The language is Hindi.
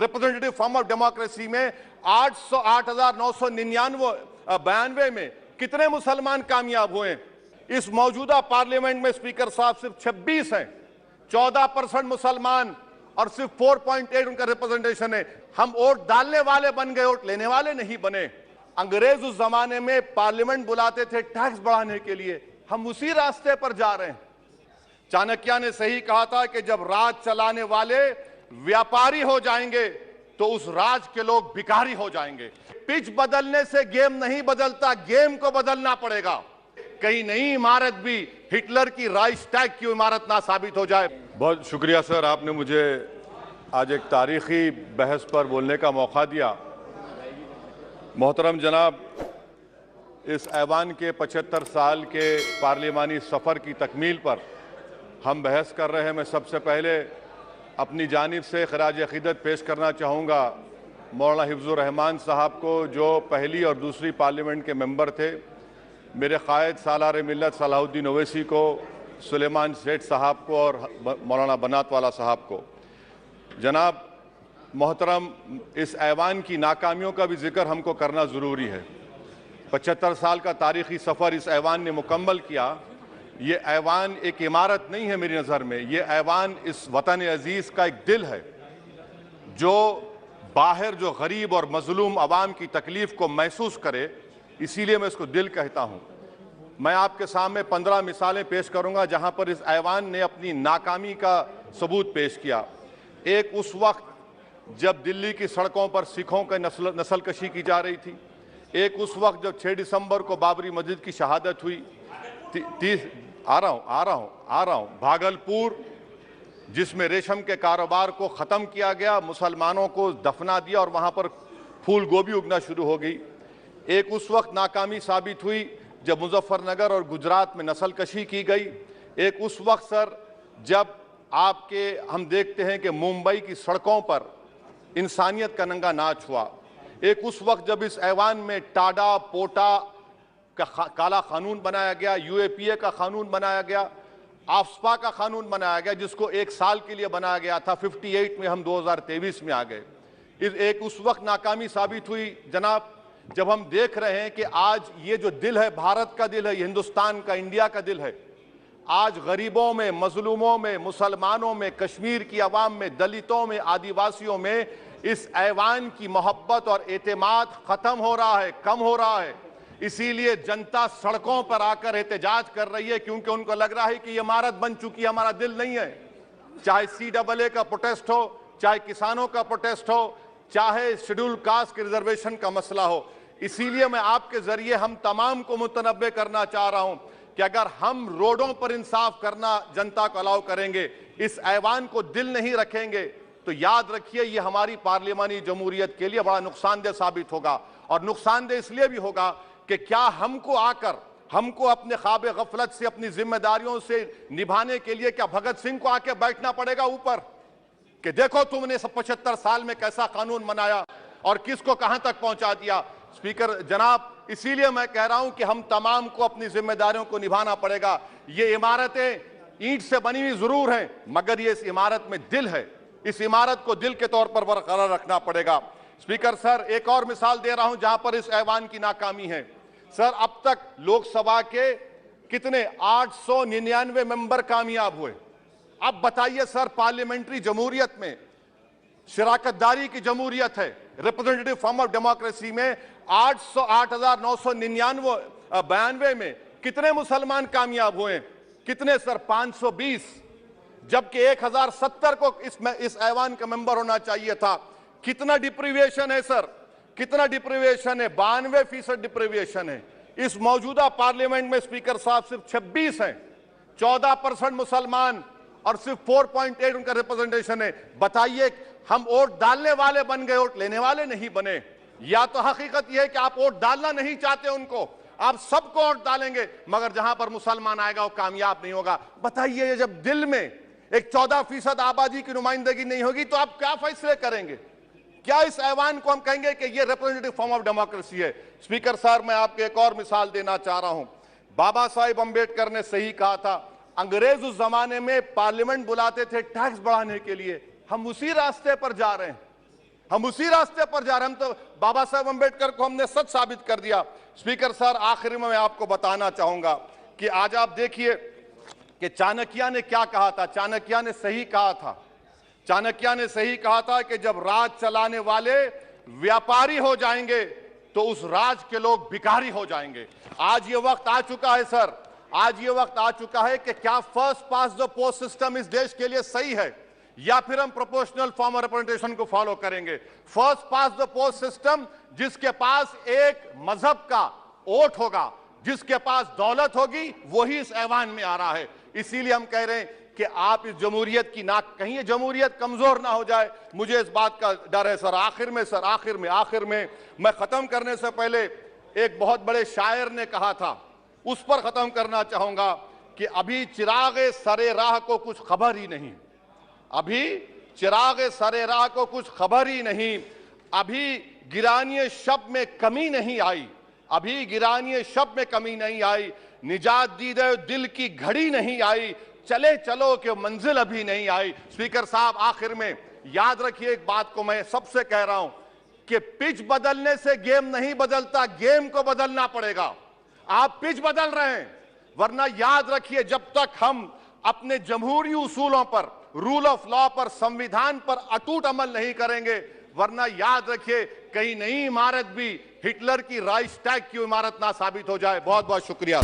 रिप्रेजेंटेटिव फॉर्म ऑफ डेमोक्रेसी में 8,999 में कितने मुसलमान कामयाब हुए? इस मौजूदा पार्लियामेंट में स्पीकर साहब सिर्फ 26 हैं, 14% मुसलमान और सिर्फ 4.8 उनका रिप्रेजेंटेशन है। हम वोट डालने वाले बन गए, वोट लेने वाले नहीं बने। अंग्रेज उस जमाने में पार्लियामेंट बुलाते थे टैक्स बढ़ाने के लिए, हम उसी रास्ते पर जा रहे हैं। चाणक्य ने सही कहा था कि जब राज चलाने वाले व्यापारी हो जाएंगे तो उस राज के लोग भिखारी हो जाएंगे। पिच बदलने से गेम नहीं बदलता, गेम को बदलना पड़ेगा। कहीं नई इमारत भी हिटलर की राइक्सटैग की इमारत ना साबित हो जाए। बहुत शुक्रिया सर, आपने मुझे आज एक तारीखी बहस पर बोलने का मौका दिया। मोहतरम जनाब, इस ऐवान के 75 साल के पार्लिमानी सफ़र की तकमील पर हम बहस कर रहे हैं। मैं सबसे पहले अपनी जानिब से खराज अक़ीदत पेश करना चाहूँगा मौलाना हिफ्ज़ुर रहमान साहब को, जो पहली और दूसरी पार्लियामेंट के मेंबर थे, मेरे क़ायद सालार मिल्लत सलाहुद्दीन ओवैसी को, सुलेमान सेठ साहब को और मौलाना बनात वाला साहब को। जनाब मोहतरम, इस ऐवान की नाकामियों का भी जिक्र हमको करना ज़रूरी है। 75 साल का तारीख़ी सफ़र इस ऐवान ने मुकम्मल किया। ये ऐवान एक इमारत नहीं है मेरी नज़र में, ये ऐवान इस वतन अज़ीज़ का एक दिल है, जो बाहर जो गरीब और मजलूम अवाम की तकलीफ़ को महसूस करे, इसीलिए मैं इसको दिल कहता हूँ। मैं आपके सामने 15 मिसालें पेश करूँगा जहाँ पर इस ऐवान ने अपनी नाकामी का सबूत पेश किया। एक उस वक्त जब दिल्ली की सड़कों पर सिखों की नस्लकशी की जा रही थी। एक उस वक्त जब 6 दिसंबर को बाबरी मस्जिद की शहादत हुई। आ रहा हूँ भागलपुर, जिसमें रेशम के कारोबार को ख़त्म किया गया, मुसलमानों को दफना दिया और वहाँ पर फूल गोभी उगना शुरू हो गई। एक उस वक्त नाकामी साबित हुई जब मुजफ्फरनगर और गुजरात में नस्लकशी की गई। एक उस वक्त सर जब हम देखते हैं कि मुंबई की सड़कों पर इंसानियत का नंगा नाच हुआ। एक उस वक्त जब इस ऐवान में टाडा पोटा का काला कानून बनाया गया, यूएपीए का कानून बनाया गया, आफ्सपा का कानून बनाया गया, जिसको 1 साल के लिए बनाया गया था। 58 में हम 2023 में आ गए। एक उस वक्त नाकामी साबित हुई जनाब, जब हम देख रहे हैं कि आज ये जो दिल है, भारत का दिल है, हिंदुस्तान का, इंडिया का दिल है, आज गरीबों में, मजलूमों में, मुसलमानों में, कश्मीर की आवाम में, दलितों में, आदिवासियों में इस ऐवान की मोहब्बत और एतमाद खत्म हो रहा है, कम हो रहा है। इसीलिए जनता सड़कों पर आकर एहतजाज कर रही है, क्योंकि उनको लग रहा है कि ये इमारत बन चुकी है, हमारा दिल नहीं है। चाहे CAA का प्रोटेस्ट हो, चाहे किसानों का प्रोटेस्ट हो, चाहे शेड्यूल कास्ट के रिजर्वेशन का मसला हो। इसीलिए मैं आपके जरिए हम तमाम को मुतनब्बे करना चाह रहा हूं कि अगर हम रोडों पर इंसाफ करना जनता को अलाउ करेंगे, इस ऐवान को दिल नहीं रखेंगे, तो याद रखिए ये हमारी पार्लियामानी जमहूरियत के लिए बड़ा नुकसानदेह साबित होगा। और नुकसानदेह इसलिए भी होगा कि क्या हमको अपने ख्वाब गफलत से, अपनी जिम्मेदारियों से निभाने के लिए क्या भगत सिंह को आके बैठना पड़ेगा ऊपर कि देखो तुमने 75 साल में कैसा कानून बनाया और किसको कहां तक पहुंचा दिया। स्पीकर जनाब, इसीलिए मैं कह रहा हूं कि हम तमाम को अपनी जिम्मेदारियों को निभाना पड़ेगा। ये इमारतें ईंट से बनी हुई जरूर हैं, मगर ये इस इमारत में दिल है। इस इमारत को दिल के तौर पर बरकरार रखना पड़ेगा। स्पीकर सर, एक और मिसाल दे रहा हूं जहां पर इस ऐवान की नाकामी है। सर, अब तक लोकसभा के कितने 899 मेंबर कामयाब हुए। अब बताइए सर, पार्लियामेंट्री जमहूरियत में शराकतदारी की जमहूरियत है, रिप्रेजेंटेटिव फॉर्म ऑफ डेमोक्रेसी में 8,999 में कितने मुसलमान कामयाब हुए? कितने सर? 520, जबकि 1070 को इस ऐवान का मेंबर होना चाहिए था। कितना डिप्रीविएशन है सर? कितना डिप्रीविएशन है? 92% डिप्रीविएशन है। इस मौजूदा पार्लियामेंट में स्पीकर साहब सिर्फ 26 हैं, 14% मुसलमान और सिर्फ 4.8 उनका रिप्रेजेंटेशन है। बताइए, हम वोट डालने वाले बन गए, वोट लेने वाले नहीं बने। या तो हकीकत यह है कि आप वोट डालना नहीं चाहते उनको, आप सबको वोट डालेंगे, मगर जहां पर मुसलमान आएगा वो कामयाब नहीं होगा। बताइए, जब दिल में एक 14% आबादी की नुमाइंदगी नहीं होगी तो आप क्या फैसले करेंगे? क्या इस ऐवान को हम कहेंगे कि ये रिप्रेजेंटेटिव फॉर्म ऑफ डेमोक्रेसी है? स्पीकर साहब, मैं आपको एक और मिसाल देना चाह रहा हूं। बाबा साहिब अंबेडकर ने सही कहा था, अंग्रेज उस जमाने में पार्लियामेंट बुलाते थे टैक्स बढ़ाने के लिए, हम उसी रास्ते पर जा रहे हैं। हम उसी रास्ते पर जा रहे हैं। हम तो बाबा साहब अंबेडकर को हमने सच साबित कर दिया। स्पीकर सर, आखिर में मैं आपको बताना चाहूंगा कि आज आप देखिए कि चाणक्य ने क्या कहा था। चाणक्य ने सही कहा था। चाणक्य ने सही कहा था कि जब राज चलाने वाले व्यापारी हो जाएंगे तो उस राज के लोग भिखारी हो जाएंगे। आज ये वक्त आ चुका है सर, आज ये वक्त आ चुका है कि क्या first pass the post system इस देश के लिए सही है या फिर हम प्रोपोर्शनल फॉर्म ऑफ रिप्रेजेंटेशन को फॉलो करेंगे। First pass the post system, जिसके पास एक मजहब का वोट होगा, जिसके पास दौलत होगी, वही इस ऐवान में आ रहा है। इसीलिए हम कह रहे हैं कि आप इस जमहूरियत की ना, कहीं ये जमहूरियत कमजोर ना हो जाए, मुझे इस बात का डर है सर। आखिर में मैं खत्म करने से पहले एक बहुत बड़े शायर ने कहा था, उस पर खत्म करना चाहूंगा कि अभी चिरागे सरे राह को कुछ खबर ही नहीं, अभी चिरागे सरे राह को कुछ खबर ही नहीं, अभी गिरानिए शब में कमी नहीं आई, अभी गिरानिए शब में कमी नहीं आई, निजात दीदे दिल की घड़ी नहीं आई, चले चलो कि मंजिल अभी नहीं आई। स्पीकर साहब, आखिर में याद रखिए एक बात को मैं सबसे कह रहा हूं कि पिच बदलने से गेम नहीं बदलता, गेम को बदलना पड़ेगा। आप पिच बदल रहे हैं, वरना याद रखिए जब तक हम अपने जमहूरी उसूलों पर, रूल ऑफ लॉ पर, संविधान पर अटूट अमल नहीं करेंगे, वरना याद रखिए कहीं नई इमारत भी हिटलर की राइक्सटैग की इमारत ना साबित हो जाए। बहुत बहुत शुक्रिया।